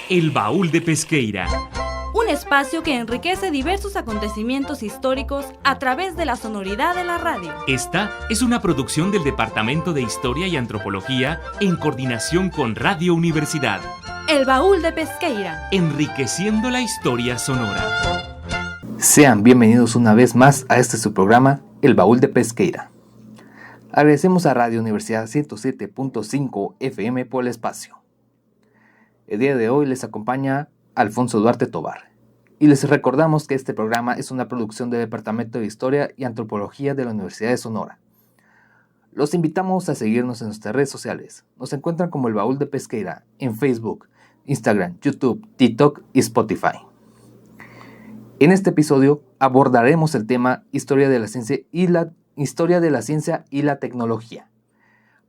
El Baúl de Pesqueira. Un espacio que enriquece diversos acontecimientos históricos a través de la sonoridad de la radio. Esta es una producción del Departamento de Historia y Antropología en coordinación con Radio Universidad. El Baúl de Pesqueira. Enriqueciendo la historia sonora. Sean bienvenidos una vez más a este su programa, El Baúl de Pesqueira. Agradecemos a Radio Universidad 107.5 FM por el espacio. El día de hoy les acompaña Alfonso Duarte Tobar. Y les recordamos que este programa es una producción del Departamento de Historia y Antropología de la Universidad de Sonora. Los invitamos a seguirnos en nuestras redes sociales. Nos encuentran como El Baúl de Pesqueira en Facebook, Instagram, YouTube, TikTok y Spotify. En este episodio abordaremos el tema Historia de la ciencia y la tecnología.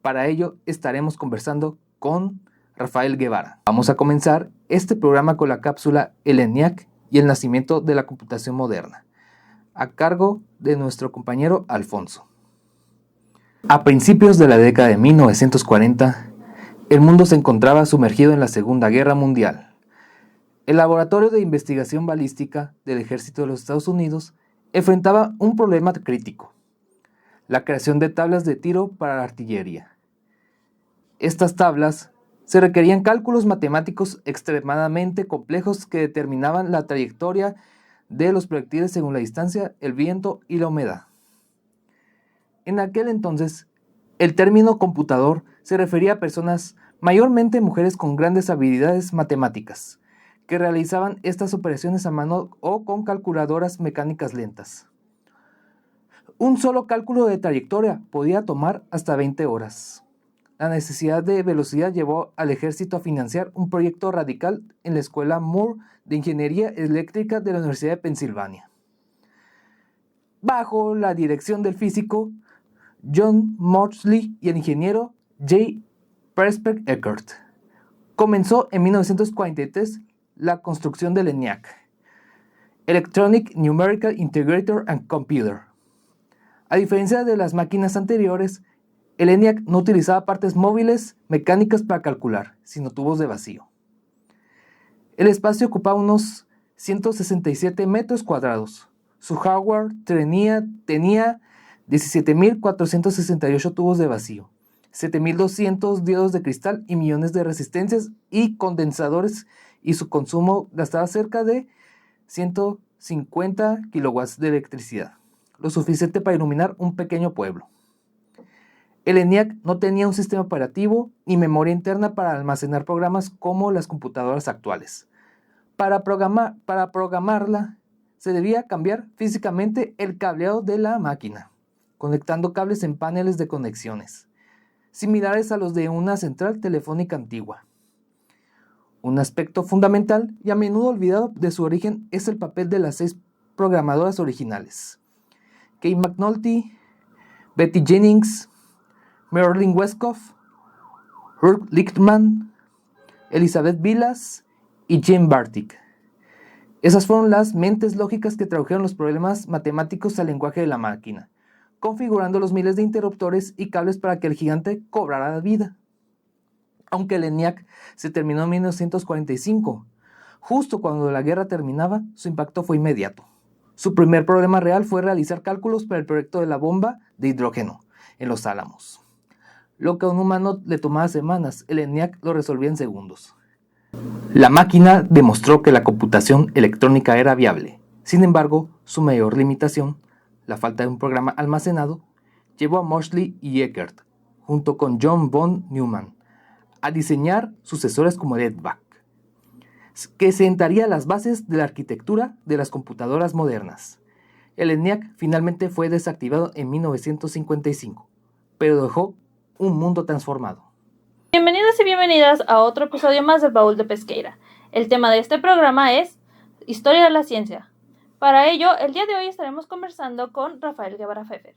Para ello estaremos conversando con Rafael Guevara. Vamos a comenzar este programa con la cápsula El ENIAC y el nacimiento de la computación moderna, a cargo de nuestro compañero Alfonso. A principios de la década de 1940, el mundo se encontraba sumergido en la Segunda Guerra Mundial. El Laboratorio de Investigación Balística del Ejército de los Estados Unidos enfrentaba un problema crítico: la creación de tablas de tiro para la artillería. Estas tablas se requerían cálculos matemáticos extremadamente complejos que determinaban la trayectoria de los proyectiles según la distancia, el viento y la humedad. En aquel entonces, el término computador se refería a personas, mayormente mujeres con grandes habilidades matemáticas, que realizaban estas operaciones a mano o con calculadoras mecánicas lentas. Un solo cálculo de trayectoria podía tomar hasta 20 horas. La necesidad de velocidad llevó al ejército a financiar un proyecto radical en la Escuela Moore de Ingeniería Eléctrica de la Universidad de Pensilvania. Bajo la dirección del físico John Maudslay y el ingeniero J. Presper Eckert, comenzó en 1943 la construcción del ENIAC, Electronic Numerical Integrator and Computer. A diferencia de las máquinas anteriores, el ENIAC no utilizaba partes móviles mecánicas para calcular, sino tubos de vacío. El espacio ocupaba unos 167 metros cuadrados. Su hardware tenía 17.468 tubos de vacío, 7.200 diodos de cristal y millones de resistencias y condensadores, y su consumo gastaba cerca de 150 kilowatts de electricidad, lo suficiente para iluminar un pequeño pueblo. El ENIAC no tenía un sistema operativo ni memoria interna para almacenar programas como las computadoras actuales. Para programarla, se debía cambiar físicamente el cableado de la máquina, conectando cables en paneles de conexiones, similares a los de una central telefónica antigua. Un aspecto fundamental y a menudo olvidado de su origen es el papel de las 6 programadoras originales: Kay McNulty, Betty Jennings, Marilyn Westcott, Hugh Lichtman, Elizabeth Vilas y Jim Bartik. Esas fueron las mentes lógicas que tradujeron los problemas matemáticos al lenguaje de la máquina, configurando los miles de interruptores y cables para que el gigante cobrara vida. Aunque el ENIAC se terminó en 1945, justo cuando la guerra terminaba, su impacto fue inmediato. Su primer problema real fue realizar cálculos para el proyecto de la bomba de hidrógeno en Los Álamos. Lo que a un humano le tomaba semanas, el ENIAC lo resolvía en segundos. La máquina demostró que la computación electrónica era viable. Sin embargo, su mayor limitación, la falta de un programa almacenado, llevó a Maudslay y Eckert, junto con John von Neumann, a diseñar sucesores como el EDVAC, que sentaría las bases de la arquitectura de las computadoras modernas. El ENIAC finalmente fue desactivado en 1955, pero dejó un mundo transformado. Bienvenidos y bienvenidas a otro episodio más del Baúl de Pesqueira. El tema de este programa es Historia de la Ciencia. Para ello, el día de hoy estaremos conversando con Rafael Guevara Pfeffer.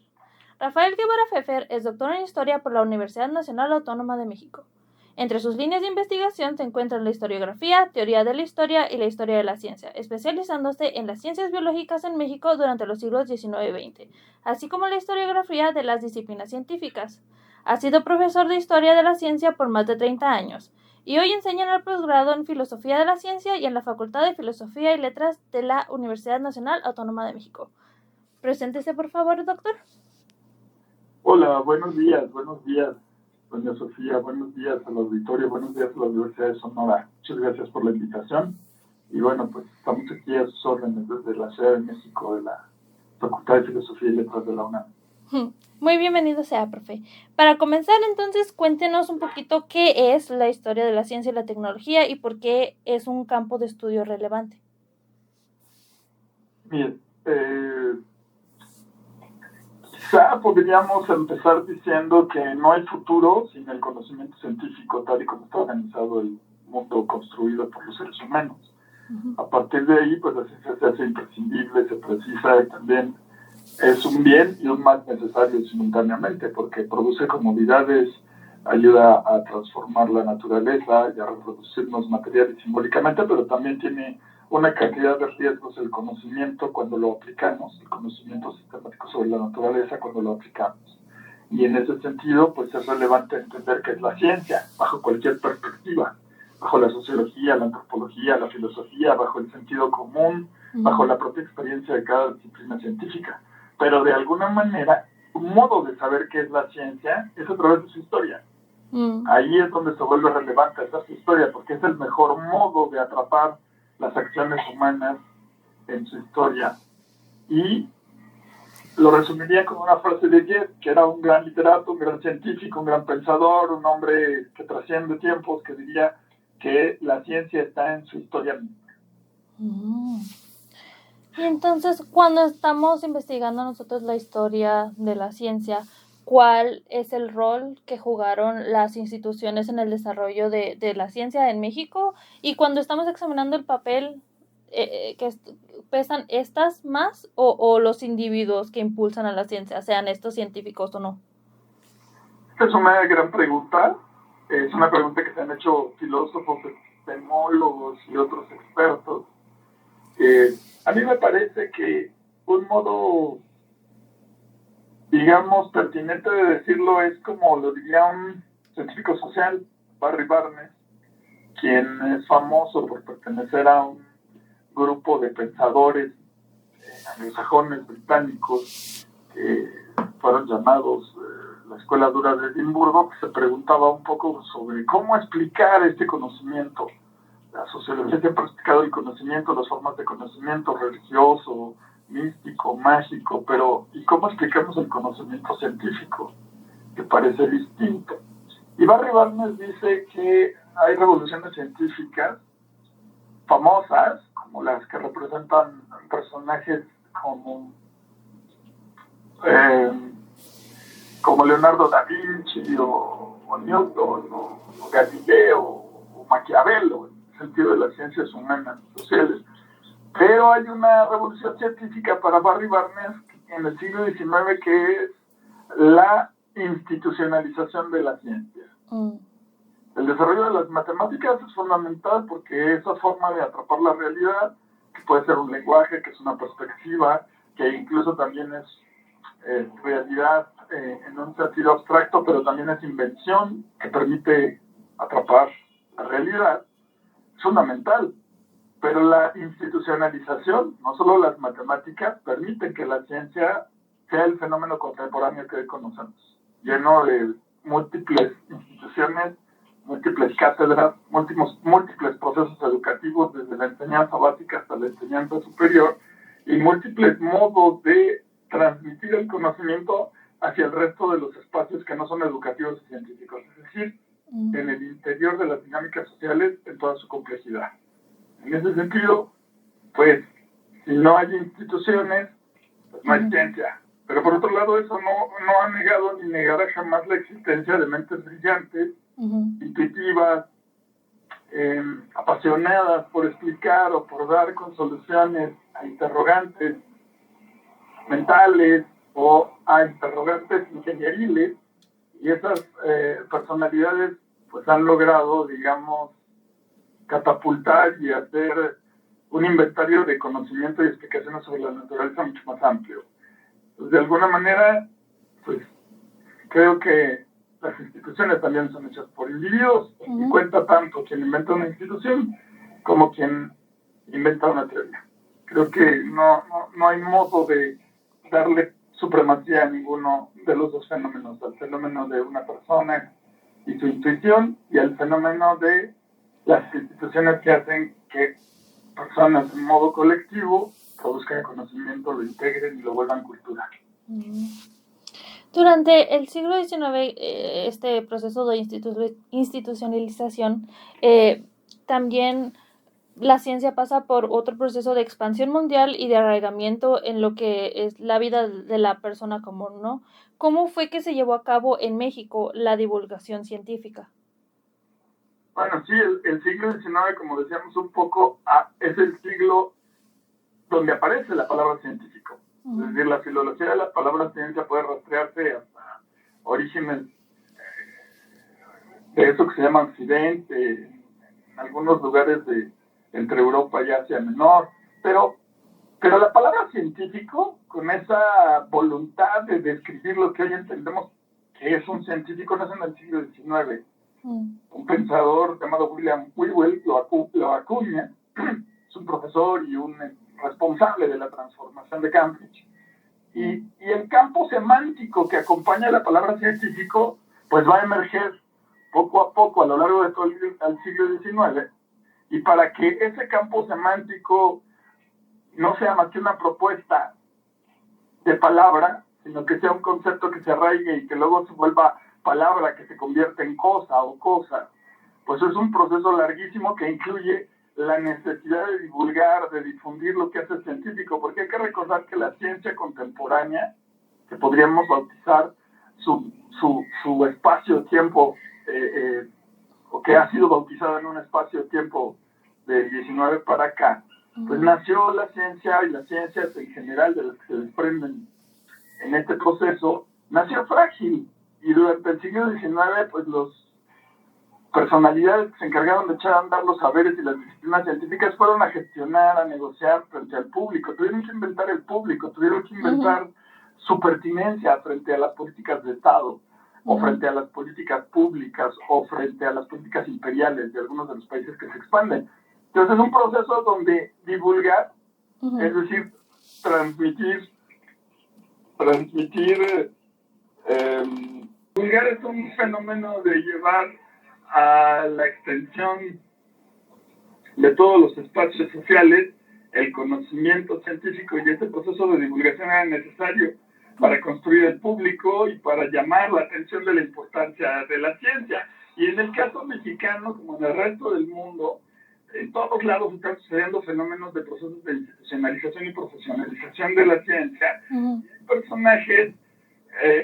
Rafael Guevara Pfeffer es doctor en Historia por la Universidad Nacional Autónoma de México. Entre sus líneas de investigación se encuentran la historiografía, teoría de la historia y la historia de la ciencia, especializándose en las ciencias biológicas en México durante los siglos XIX y XX, así como la historiografía de las disciplinas científicas. Ha sido profesor de Historia de la Ciencia por más de 30 años y hoy enseña en el posgrado en Filosofía de la Ciencia y en la Facultad de Filosofía y Letras de la Universidad Nacional Autónoma de México. Preséntese, por favor, doctor. Hola, buenos días, doña Sofía, buenos días al auditorio, buenos días a la Universidad de Sonora. Muchas gracias por la invitación. Y bueno, pues estamos aquí a sus órdenes desde la Ciudad de México, de la Facultad de Filosofía y Letras de la UNAM. Muy bienvenido sea, profe. Para comenzar, entonces, cuéntenos un poquito qué es la historia de la ciencia y la tecnología y por qué es un campo de estudio relevante. Bien, quizá podríamos empezar diciendo que no hay futuro sin el conocimiento científico tal y como está organizado el mundo construido por los seres humanos. A partir de ahí, pues la ciencia se hace imprescindible, se precisa y también es un bien y un mal necesario simultáneamente, porque produce comodidades, ayuda a transformar la naturaleza y a reproducirnos material y simbólicamente, pero también tiene una cantidad de riesgos el conocimiento cuando lo aplicamos, el conocimiento sistemático sobre la naturaleza cuando lo aplicamos. Y en ese sentido, pues es relevante entender qué es la ciencia, bajo cualquier perspectiva, bajo la sociología, la antropología, la filosofía, bajo el sentido común, bajo la propia experiencia de cada disciplina científica. Pero de alguna manera, un modo de saber qué es la ciencia es a través de su historia. Ahí es donde se vuelve relevante esa historia, porque es el mejor modo de atrapar las acciones humanas en su historia. Y lo resumiría con una frase de Goethe, que era un gran literato, un gran científico, un gran pensador, un hombre que trasciende tiempos, que diría que la ciencia está en su historia misma. Y entonces, cuando estamos investigando nosotros la historia de la ciencia, ¿cuál es el rol que jugaron las instituciones en el desarrollo de la ciencia en México? Y cuando estamos examinando el papel, ¿pesan estas más o los individuos que impulsan a la ciencia, sean estos científicos o no? Esta es una gran pregunta. Es una pregunta que se han hecho filósofos, epistemólogos y otros expertos. A mí me parece que un modo, digamos, pertinente de decirlo es como lo diría un científico social, Barry Barnes, quien es famoso por pertenecer a un grupo de pensadores anglosajones británicos que fueron llamados la Escuela Dura de Edimburgo, que se preguntaba un poco sobre cómo explicar este conocimiento. La sociología ha practicado el conocimiento, las formas de conocimiento religioso, místico, mágico, pero ¿y cómo explicamos el conocimiento científico? Que parece distinto. Y Barry Barnes dice que hay revoluciones científicas famosas, como las que representan personajes como Leonardo da Vinci o Newton o Galileo o Maquiavelo, en el sentido de las ciencias humanas sociales. Pero hay una revolución científica para Barry Barnes en el siglo XIX que es la institucionalización de la ciencia. El desarrollo de las matemáticas es fundamental porque esa forma de atrapar la realidad, que puede ser un lenguaje, que es una perspectiva, que incluso también es realidad en un sentido abstracto, pero también es invención que permite atrapar la realidad, es fundamental. Pero la institucionalización, no solo las matemáticas, permiten que la ciencia sea el fenómeno contemporáneo que hoy conocemos, lleno de múltiples instituciones, múltiples cátedras, múltiples procesos educativos, desde la enseñanza básica hasta la enseñanza superior, y múltiples modos de transmitir el conocimiento hacia el resto de los espacios que no son educativos y científicos, es decir, en el interior de las dinámicas sociales en toda su complejidad. En ese sentido, pues, si no hay instituciones, pues no hay ciencia. Pero por otro lado, eso no ha negado ni negará jamás la existencia de mentes brillantes, intuitivas, apasionadas por explicar o por dar con soluciones a interrogantes mentales o a interrogantes ingenieriles, y esas personalidades pues han logrado, digamos, catapultar y hacer un inventario de conocimiento y explicaciones sobre la naturaleza mucho más amplio. Pues de alguna manera, pues creo que las instituciones también son hechas por individuos, y cuenta tanto quien inventa una institución como quien inventa una teoría. Creo que no hay modo de darle supremacía a ninguno de los dos fenómenos, al fenómeno de una persona y su intuición, y al fenómeno de las instituciones que hacen que personas en modo colectivo produzcan conocimiento, lo integren y lo vuelvan cultura. Durante el siglo XIX, este proceso de institucionalización, también la ciencia pasa por otro proceso de expansión mundial y de arraigamiento en lo que es la vida de la persona común, ¿no? ¿Cómo fue que se llevó a cabo en México la divulgación científica? Bueno, sí, el siglo XIX, como decíamos un poco, es el siglo donde aparece la palabra científico. Es decir, la filología de la palabra ciencia puede rastrearse hasta orígenes de eso que se llama Occidente, en algunos lugares entre Europa y Asia Menor, pero la palabra científico, con esa voluntad de describir lo que hoy entendemos que es un científico, nace en el siglo XIX. Un pensador llamado William Whewell lo acuña, es un profesor y un responsable de la transformación de Cambridge. Y el campo semántico que acompaña la palabra científico, pues va a emerger poco a poco a lo largo de todo el siglo XIX. Y para que ese campo semántico no sea más que una propuesta de palabra, sino que sea un concepto que se arraigue y que luego se vuelva palabra que se convierte en cosa o cosa, pues es un proceso larguísimo que incluye la necesidad de divulgar, de difundir lo que hace el científico, porque hay que recordar que la ciencia contemporánea, que podríamos bautizar su espacio-tiempo, o que ha sido bautizada en un espacio-tiempo del 19 para acá, pues nació la ciencia, y las ciencias en general de las que se desprenden en este proceso, nació frágil. Y durante el siglo XIX, pues las personalidades que se encargaron de echar a andar los saberes y las disciplinas científicas fueron a gestionar, a negociar frente al público. Tuvieron que inventar el público, tuvieron que inventar su pertinencia frente a las políticas de Estado, o frente a las políticas públicas, o frente a las políticas imperiales de algunos de los países que se expanden. Entonces es un proceso donde divulgar, es decir, transmitir, divulgar es un fenómeno de llevar a la extensión de todos los espacios sociales el conocimiento científico, y este proceso de divulgación era necesario para construir el público y para llamar la atención de la importancia de la ciencia. Y en el caso mexicano, como en el resto del mundo, en todos lados están sucediendo fenómenos de procesos de institucionalización y profesionalización de la ciencia. Hay personajes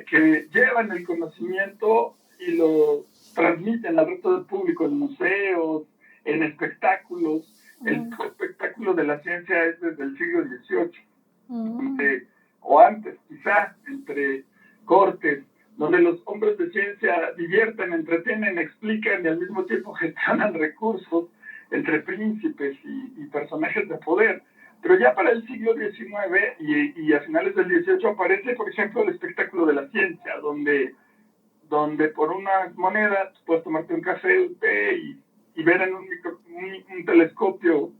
que llevan el conocimiento y lo transmiten al resto del público en museos, en espectáculos. El espectáculo de la ciencia es desde el siglo XVIII, o antes, quizá, entre cortes, donde los hombres de ciencia divierten, entretienen, explican y al mismo tiempo gestionan recursos entre príncipes y personajes de poder. Pero ya para el siglo XIX y a finales del XVIII aparece, por ejemplo, el espectáculo de la ciencia, donde por una moneda puedes tomarte un café, un té y ver en un telescopio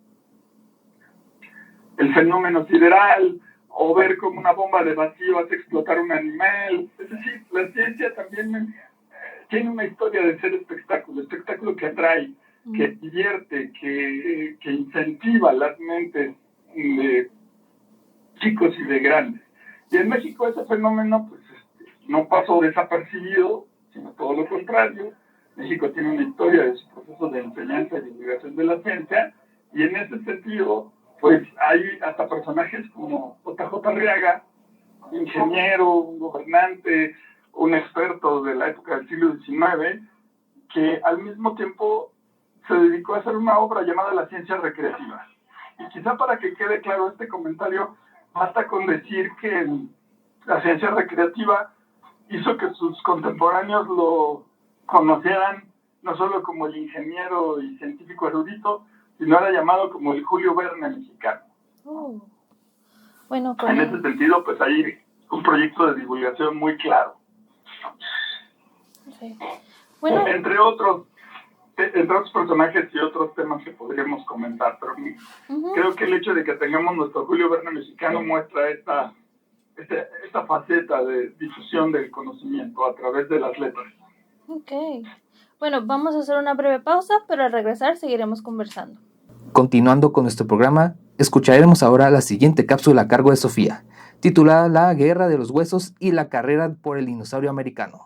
el fenómeno sideral, o ver cómo una bomba de vacío hace explotar un animal. Es decir, la ciencia también tiene una historia de ser espectáculo que atrae, que divierte, que incentiva las mentes de chicos y de grandes. Y en México ese fenómeno pues no pasó desapercibido, sino todo lo contrario. México tiene una historia de su proceso de enseñanza y divulgación de la ciencia, y en ese sentido pues hay hasta personajes como J.J. Arriaga, ingeniero, un gobernante, un experto de la época del siglo XIX, que al mismo tiempo se dedicó a hacer una obra llamada La ciencia recreativa. Y quizá para que quede claro este comentario, basta con decir que la ciencia recreativa hizo que sus contemporáneos lo conocieran no solo como el ingeniero y científico erudito, sino era llamado como el Julio Verne mexicano. Bueno, en ese sentido, pues hay un proyecto de divulgación muy claro. Perfecto. Bueno, entre otros personajes y otros temas que podríamos comentar, pero creo que el hecho de que tengamos nuestro Julio Verne mexicano muestra esta faceta de difusión del conocimiento a través de las letras. Ok. Bueno, vamos a hacer una breve pausa, pero al regresar seguiremos conversando. Continuando con nuestro programa, escucharemos ahora la siguiente cápsula a cargo de Sofía, titulada La Guerra de los Huesos y la carrera por el dinosaurio americano.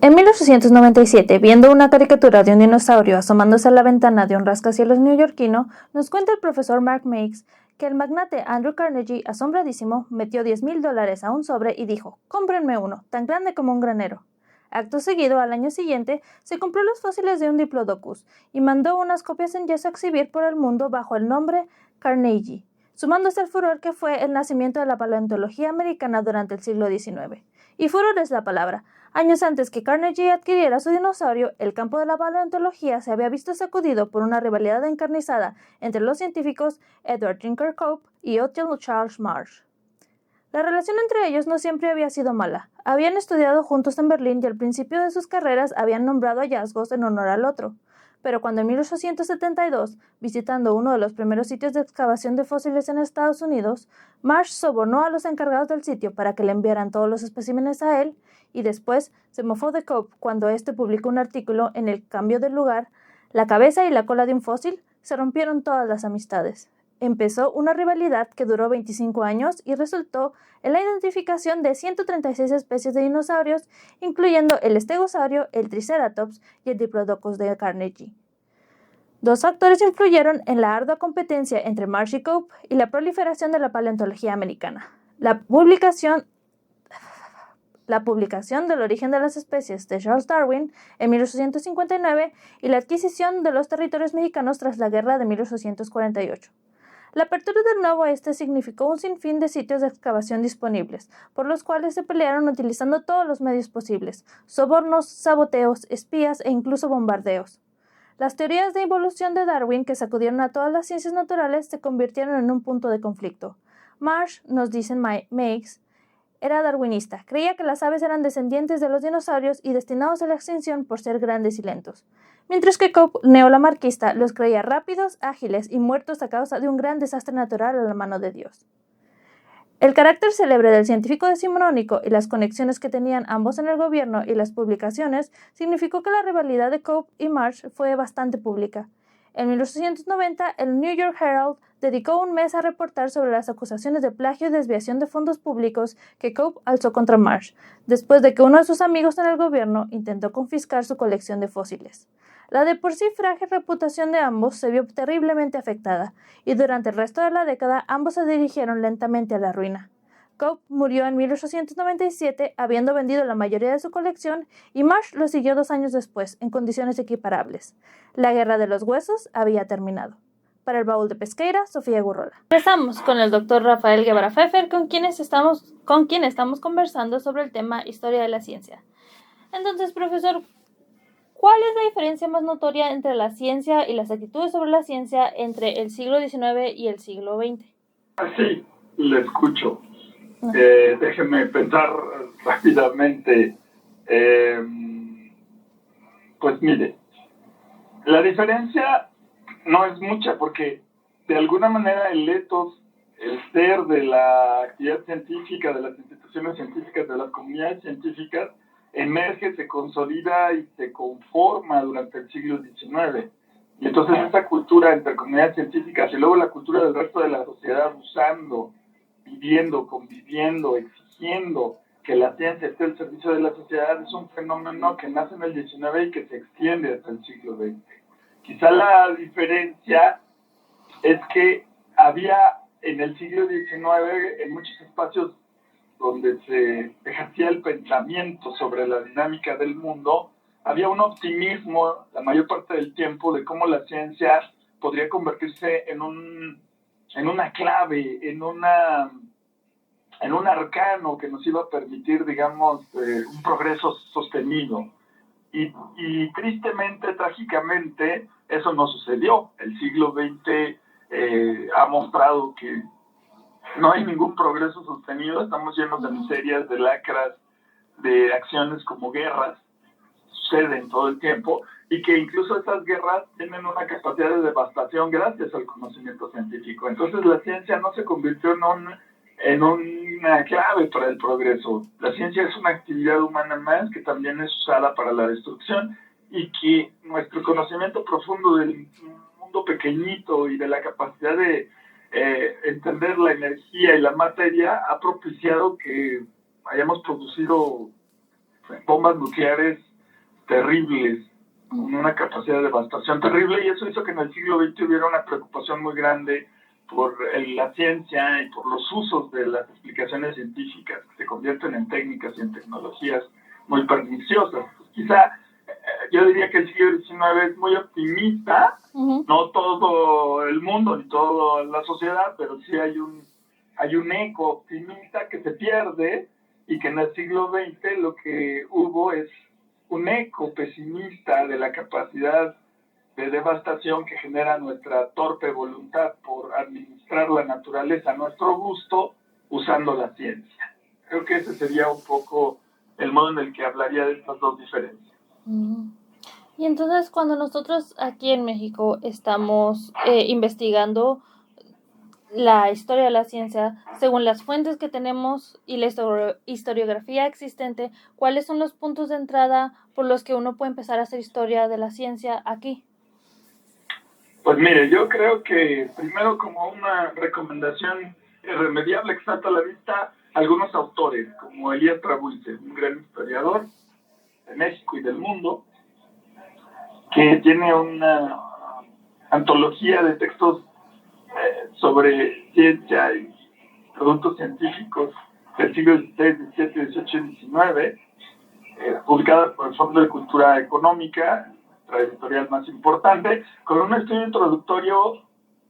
En 1897, viendo una caricatura de un dinosaurio asomándose a la ventana de un rascacielos neoyorquino, nos cuenta el profesor Mark Meigs que el magnate Andrew Carnegie, asombradísimo, metió $10,000 a un sobre y dijo: «Cómprenme uno, tan grande como un granero». Acto seguido, al año siguiente, se compró los fósiles de un Diplodocus y mandó unas copias en yeso a exhibir por el mundo bajo el nombre Carnegie, sumándose al furor que fue el nacimiento de la paleontología americana durante el siglo XIX. Y furor es la palabra. Años antes que Carnegie adquiriera su dinosaurio, el campo de la paleontología se había visto sacudido por una rivalidad encarnizada entre los científicos Edward Tinker Cope y Othel Charles Marsh. La relación entre ellos no siempre había sido mala. Habían estudiado juntos en Berlín y al principio de sus carreras habían nombrado hallazgos en honor al otro. Pero cuando en 1872, visitando uno de los primeros sitios de excavación de fósiles en Estados Unidos, Marsh sobornó a los encargados del sitio para que le enviaran todos los especímenes a él, y después se mofó de Cope cuando éste publicó un artículo en el cambio de lugar, la cabeza y la cola de un fósil, se rompieron todas las amistades. Empezó una rivalidad que duró 25 años y resultó en la identificación de 136 especies de dinosaurios, incluyendo el estegosaurio, el Triceratops y el Diplodocus de Carnegie. Dos factores influyeron en la ardua competencia entre Marsh y Cope y la proliferación de la paleontología americana: la publicación del origen de las especies de Charles Darwin en 1859 y la adquisición de los territorios mexicanos tras la guerra de 1848. La apertura del Nuevo Oeste significó un sinfín de sitios de excavación disponibles, por los cuales se pelearon utilizando todos los medios posibles: sobornos, saboteos, espías e incluso bombardeos. Las teorías de evolución de Darwin, que sacudieron a todas las ciencias naturales, se convirtieron en un punto de conflicto. Marsh, nos dicen Meigs, era darwinista, creía que las aves eran descendientes de los dinosaurios y destinados a la extinción por ser grandes y lentos, mientras que Cope, neolamarquista, los creía rápidos, ágiles y muertos a causa de un gran desastre natural a la mano de Dios. El carácter célebre del científico decimonónico y las conexiones que tenían ambos en el gobierno y las publicaciones significó que la rivalidad de Cope y Marsh fue bastante pública. En 1890, el New York Herald dedicó un mes a reportar sobre las acusaciones de plagio y desviación de fondos públicos que Cope alzó contra Marsh, después de que uno de sus amigos en el gobierno intentó confiscar su colección de fósiles. La de por sí frágil reputación de ambos se vio terriblemente afectada, y durante el resto de la década ambos se dirigieron lentamente a la ruina. Cope murió en 1897, habiendo vendido la mayoría de su colección, y Marsh lo siguió 2 años después, en condiciones equiparables. La Guerra de los Huesos había terminado. Para el Baúl de Pesqueira, Sofía Gurrola. Empezamos con el doctor Rafael Guevara Pfeffer, con quien estamos conversando sobre el tema Historia de la Ciencia. Entonces, profesor, ¿cuál es la diferencia más notoria entre la ciencia y las actitudes sobre la ciencia entre el siglo XIX y el siglo XX? Sí, le escucho. Déjeme pensar rápidamente. Pues mire, la diferencia no es mucha porque de alguna manera el ethos, el ser de la actividad científica, de las instituciones científicas, de las comunidades científicas, emerge, se consolida y se conforma durante el siglo XIX. Y entonces esa cultura entre comunidades científicas y luego la cultura del resto de la sociedad usando, viviendo, conviviendo, exigiendo que la ciencia esté al servicio de la sociedad es un fenómeno que nace en el XIX y que se extiende hasta el siglo XX. Quizá la diferencia es que había en el siglo XIX, en muchos espacios donde se ejercía el pensamiento sobre la dinámica del mundo, había un optimismo la mayor parte del tiempo de cómo la ciencia podría convertirse en una clave, en un arcano que nos iba a permitir, digamos, un progreso sostenido. Y tristemente, trágicamente, eso no sucedió. El siglo XX ha mostrado que no hay ningún progreso sostenido. Estamos llenos de miserias, de lacras, de acciones como guerras. suceden todo el tiempo y que incluso esas guerras tienen una capacidad de devastación gracias al conocimiento científico. Entonces la ciencia no se convirtió en una clave para el progreso. La ciencia es una actividad humana más que también es usada para la destrucción y que nuestro conocimiento profundo del mundo pequeñito y de la capacidad de entender la energía y la materia ha propiciado que hayamos producido bombas nucleares terribles, con una capacidad de devastación terrible, y eso hizo que en el siglo XX hubiera una preocupación muy grande por la ciencia y por los usos de las explicaciones científicas, que se convierten en técnicas y en tecnologías muy perniciosas. Pues quizá yo diría que el siglo XIX es muy optimista, no todo el mundo ni toda la sociedad, pero sí hay un eco optimista que se pierde, y que en el siglo XX lo que hubo es un eco pesimista de la capacidad de devastación que genera nuestra torpe voluntad por administrar la naturaleza a nuestro gusto usando la ciencia. Creo que ese sería un poco el modo en el que hablaría de estas dos diferencias. Y entonces, cuando nosotros aquí en México estamos investigando la historia de la ciencia, según las fuentes que tenemos y la historiografía existente, ¿cuáles son los puntos de entrada por los que uno puede empezar a hacer historia de la ciencia aquí? Pues mire, yo creo que primero, como una recomendación irremediable que salta a la vista, algunos autores, como Elías Trabulce, un gran historiador de México y del mundo, que tiene una antología de textos sobre ciencia y productos científicos del siglo XVI, XVII, XVIII y XIX, publicada por el Fondo de Cultura Económica, nuestra editorial más importante, con un estudio introductorio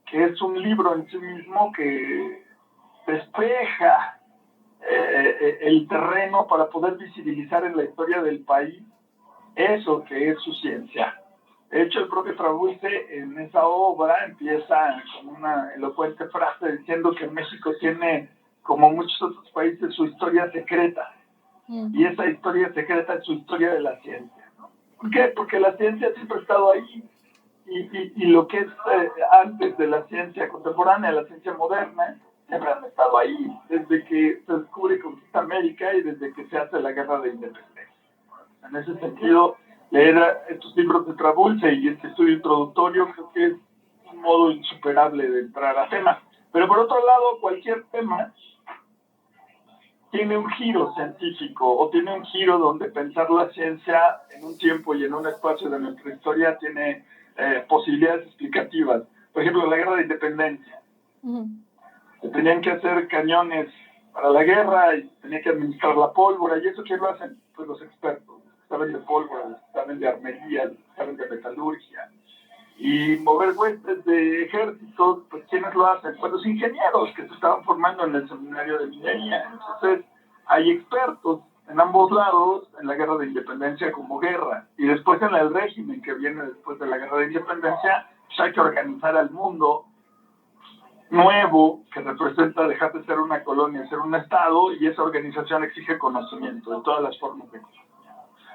que es un libro en sí mismo que despeja el terreno para poder visibilizar en la historia del país eso que es su ciencia. De hecho, el propio Trabulce en esa obra empieza con una elocuente frase diciendo que México tiene, como muchos otros países, su historia secreta. Y esa historia secreta es su historia de la ciencia, ¿no? ¿Por qué? Porque la ciencia siempre ha estado ahí. Y lo que es antes de la ciencia contemporánea, la ciencia moderna, siempre han estado ahí, desde que se descubre y conquista América y desde que se hace la Guerra de Independencia. En ese sentido, leer estos libros de Trabulce y este estudio introductorio creo que es un modo insuperable de entrar a temas. Pero por otro lado, cualquier tema tiene un giro científico o tiene un giro donde pensar la ciencia en un tiempo y en un espacio de nuestra historia tiene posibilidades explicativas. Por ejemplo, la Guerra de Independencia. Se tenían que hacer cañones para la guerra y tenía que administrar la pólvora, y eso ¿quién lo hacen? Pues los expertos. Saben de pólvora, saben de armería, saben de metalurgia. Y mover huestes de ejércitos, pues ¿quiénes lo hacen? Pues los ingenieros que se estaban formando en el seminario de minería. Entonces, hay expertos en ambos lados en la Guerra de Independencia como guerra. Y después en el régimen que viene después de la Guerra de Independencia, pues hay que organizar al mundo nuevo que representa dejar de ser una colonia, ser un estado, y esa organización exige conocimiento de todas las formas de conocimiento.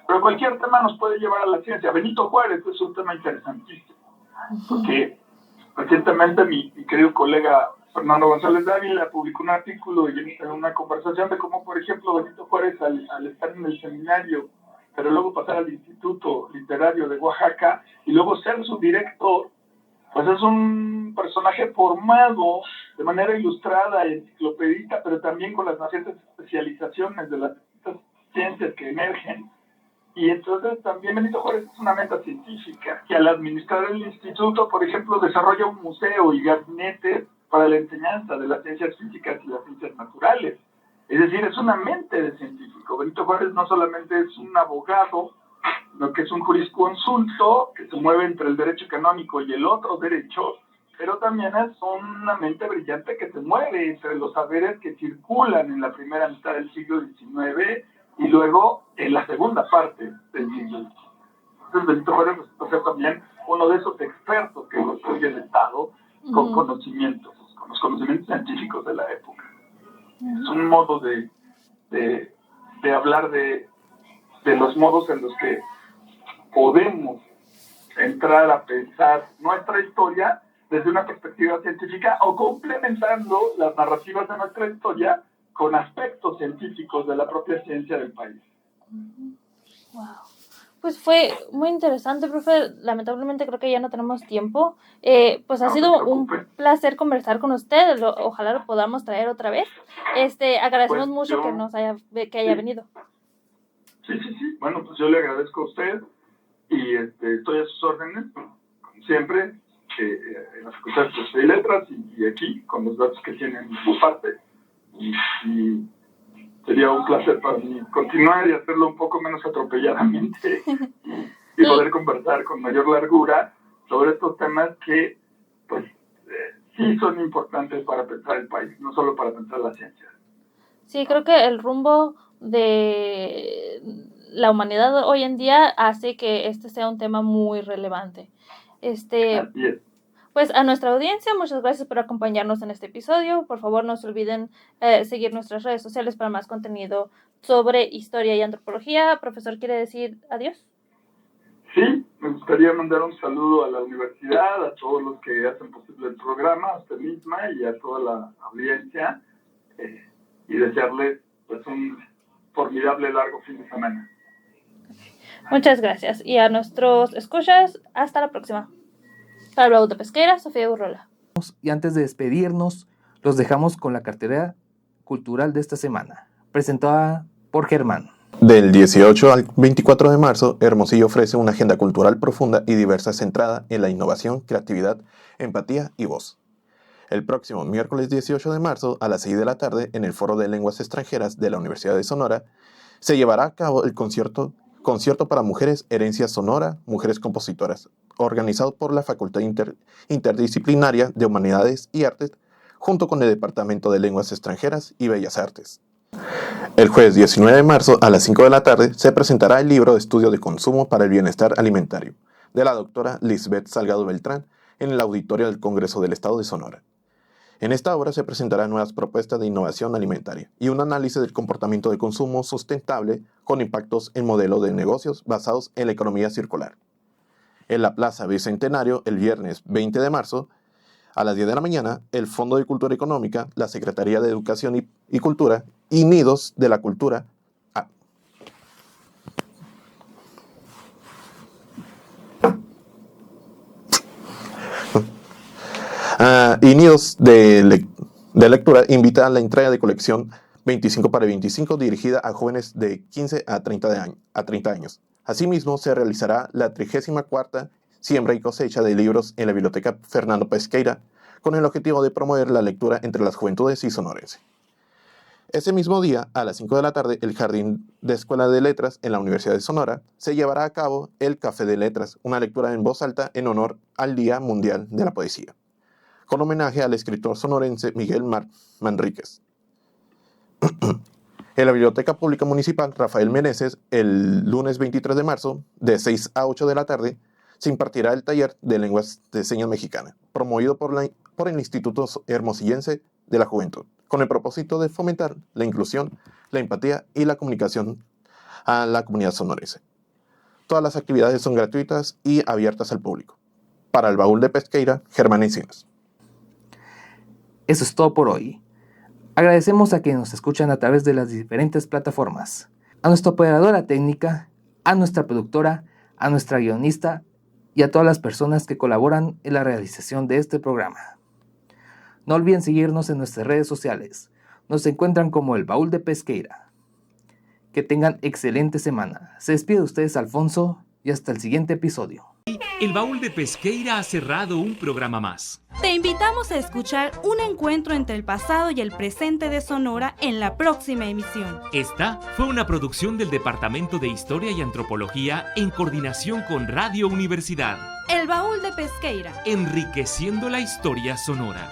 Pero cualquier tema nos puede llevar a la ciencia. Benito Juárez es un tema interesantísimo, porque recientemente mi querido colega Fernando González Dávila publicó un artículo y en una conversación de cómo, por ejemplo, Benito Juárez al estar en el seminario, pero luego pasar al Instituto Literario de Oaxaca y luego ser su director, pues es un personaje formado de manera ilustrada y enciclopedista, pero también con las nacientes especializaciones de las ciencias que emergen. Y entonces también Benito Juárez es una meta científica, que al administrar el instituto, por ejemplo, desarrolla un museo y gabinete para la enseñanza de las ciencias físicas y las ciencias naturales. Es decir, es una mente de científico. Benito Juárez no solamente es un abogado, sino que es un jurisconsulto que se mueve entre el derecho canónico y el otro derecho, pero también es una mente brillante que se mueve entre los saberes que circulan en la primera mitad del siglo XIX y luego en la segunda parte del siglo XIX. Entonces Benito Juárez resulta ser también uno de esos expertos que construye el Estado con conocimientos, con los conocimientos científicos de la época. Es un modo de hablar de los modos en los que podemos entrar a pensar nuestra historia desde una perspectiva científica o complementando las narrativas de nuestra historia con aspectos científicos de la propia ciencia del país. Wow. Pues fue muy interesante, profe. Lamentablemente creo que ya no tenemos tiempo. Pues ha sido un placer conversar con usted. Ojalá lo podamos traer otra vez. Agradecemos mucho que haya venido. Sí. Bueno, pues yo le agradezco a usted y estoy a sus órdenes, como siempre, en la Facultad de Filosofía y Letras y aquí, con los datos que tienen su parte. Y sería un placer para mí continuar y hacerlo un poco menos atropelladamente y poder conversar con mayor largura sobre estos temas que, pues, sí son importantes para pensar el país, no solo para pensar la ciencia. Sí, creo que el rumbo de la humanidad hoy en día hace que este sea un tema muy relevante. Así es. Pues a nuestra audiencia, muchas gracias por acompañarnos en este episodio. Por favor, no se olviden seguir nuestras redes sociales para más contenido sobre historia y antropología. Profesor, ¿quiere decir adiós? Sí, me gustaría mandar un saludo a la universidad, a todos los que hacen posible el programa, a usted misma y a toda la audiencia, y desearles pues un formidable largo fin de semana. Muchas gracias. Y a nuestros escuchas, hasta la próxima. Para el Baúl de Pesqueira, Sofía Urrola. Y antes de despedirnos, los dejamos con la cartelera cultural de esta semana, presentada por Germán. Del 18 al 24 de marzo, Hermosillo ofrece una agenda cultural profunda y diversa centrada en la innovación, creatividad, empatía y voz. El próximo miércoles 18 de marzo, a las 6 de la tarde, en el Foro de Lenguas Extranjeras de la Universidad de Sonora, se llevará a cabo el concierto para mujeres Herencia Sonora, Mujeres Compositoras, organizado por la Facultad Interdisciplinaria de Humanidades y Artes, junto con el Departamento de Lenguas Extranjeras y Bellas Artes. El jueves 19 de marzo, a las 5 de la tarde, se presentará el libro de estudio de consumo para el bienestar alimentario, de la doctora Lisbeth Salgado Beltrán, en el auditorio del Congreso del Estado de Sonora. En esta obra se presentarán nuevas propuestas de innovación alimentaria y un análisis del comportamiento de consumo sustentable con impactos en modelos de negocios basados en la economía circular. En la Plaza Bicentenario, el viernes 20 de marzo, a las 10 de la mañana, el Fondo de Cultura Económica, la Secretaría de Educación y Cultura y Nidos de la Cultura y Nidos de Lectura invita a la entrega de colección 25 para 25 dirigida a jóvenes de 15 a 30 años. Asimismo, se realizará la 34ª siembra y cosecha de libros en la Biblioteca Fernando Pesqueira, con el objetivo de promover la lectura entre las juventudes y sonorense. Ese mismo día, a las 5 de la tarde, el Jardín de Escuela de Letras en la Universidad de Sonora se llevará a cabo el Café de Letras, una lectura en voz alta en honor al Día Mundial de la Poesía, con homenaje al escritor sonorense Miguel Manríquez. En la Biblioteca Pública Municipal Rafael Meneses, el lunes 23 de marzo, de 6 a 8 de la tarde, se impartirá el taller de lenguas de señas mexicana, promovido por el Instituto Hermosillense de la Juventud, con el propósito de fomentar la inclusión, la empatía y la comunicación a la comunidad sonorense. Todas las actividades son gratuitas y abiertas al público. Para el Baúl de Pesqueira, Germán Encinas. Eso es todo por hoy. Agradecemos a quienes nos escuchan a través de las diferentes plataformas, a nuestra operadora técnica, a nuestra productora, a nuestra guionista y a todas las personas que colaboran en la realización de este programa. No olviden seguirnos en nuestras redes sociales. Nos encuentran como el Baúl de Pesqueira. Que tengan excelente semana. Se despide de ustedes Alfonso y hasta el siguiente episodio. El Baúl de Pesqueira ha cerrado un programa más. Te invitamos a escuchar un encuentro entre el pasado y el presente de Sonora en la próxima emisión. Esta fue una producción del Departamento de Historia y Antropología en coordinación con Radio Universidad. El Baúl de Pesqueira. Enriqueciendo la historia sonora.